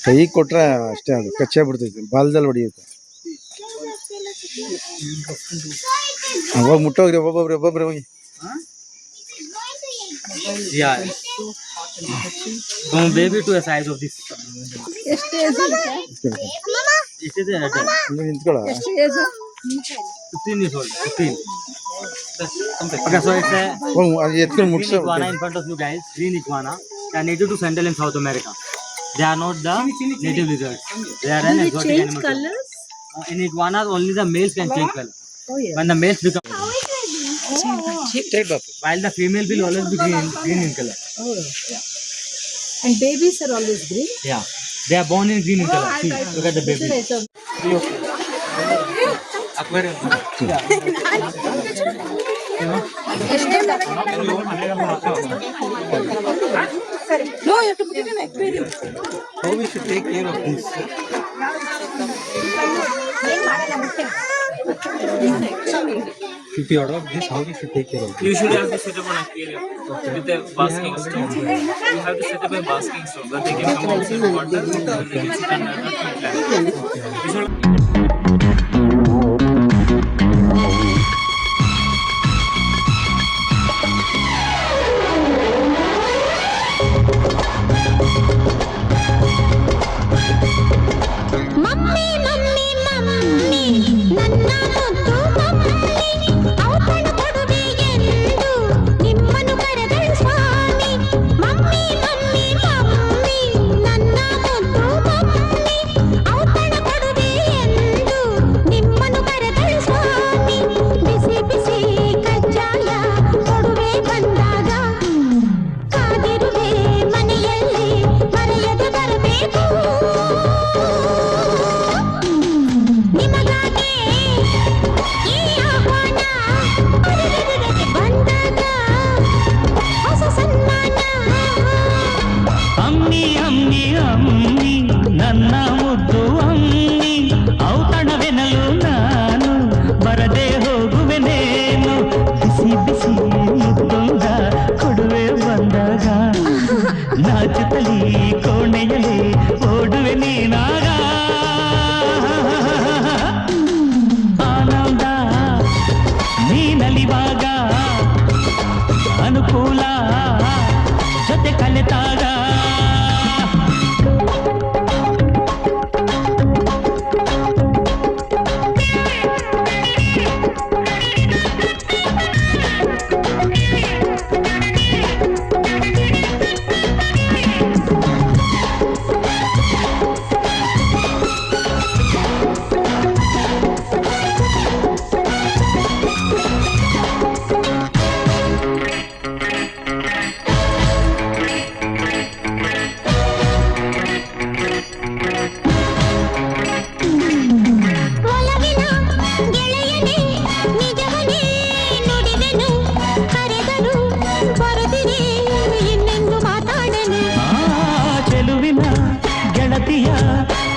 ಕೈ ಕೊಟ್ರೆ ಅಷ್ಟೇ, ಅದು ಕಚ್ಚೇ ಬಿಡ್ತೈತಿ, ಬಾಲ್ದಲ್ಲಿ ಹೊಡಿಯುತ್ತೆ. ಹೋಗಿ ಮುಟ್ಟೋಗ್ರಿ ಒಬ್ಬೊಬ್ರೆ ಹೋಗಿ. Baby to a size of this. ನಿಂತ್ಕೊಳ್ಳ. 15 years old. 15. Okay, so it's a green iguana in front of you guys. Green iguana. They are native to Central and South America. They are not the native lizards. They are an exotic animal. Colors? In iguanas, only the males can change color. Oh yeah. When the males become, while the female will always be green in color. Oh yeah. And babies are always green? Yeah. They are born in green in color. See, look at the baby. Aquarium. Yeah. No, you have to put it in an aquarium. How we should take care of this? 50 out of this, how we should take care of this? You should have to set up an aquarium with a basking stone. You have to set up a basking stone that they can come outside the water and they can sit under the plant.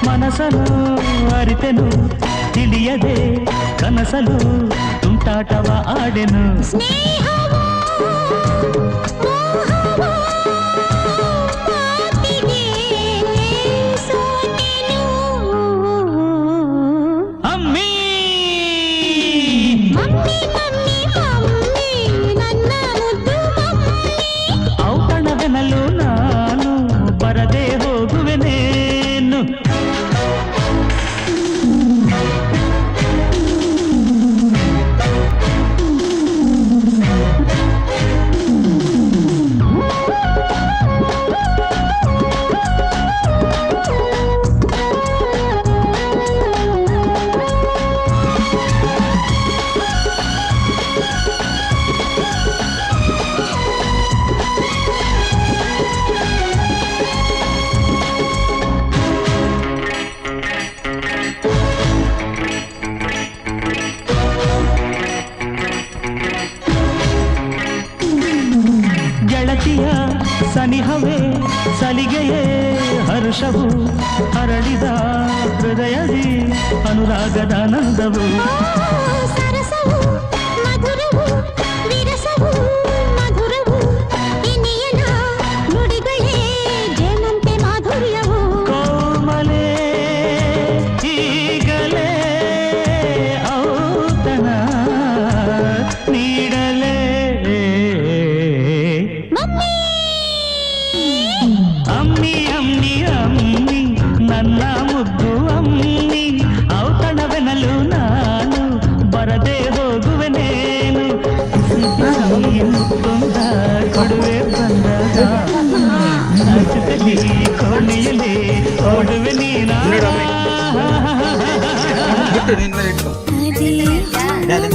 ಮನಸನು ಅರಿತೆನು ತಿಳಿಯದೆ ಕನಸಲು ತುಂಟಾಟವ ಆಡೆನು ಔತಣವೆನಲು ನಾನು ಬರದೆ ಹೋಗುವೆನೇನು ಗೆಳತಿಯ ಸನಿಹವೇ ಸಲಿಗೆಯೇ ಹರ್ಷವು ಹರಡಿದ ಹೃದಯದಿ ಅನುರಾಗದ ನಂದವು ಸರಸವು ಮಧುರವು ವಿರಸವು ಮಧುರವು ಇನಿಯನ ನುಡಿಗಳೇ ಜೇನಂತೆ ಮಾಧುರ್ಯವು ಕೋಮಲ ನೋಡುವೆ ನೀನ ಬಿಟ್ಟು ನಿನ್ನ ಮೇಲೆ ಇಟ್ಕೊ ಅದೇ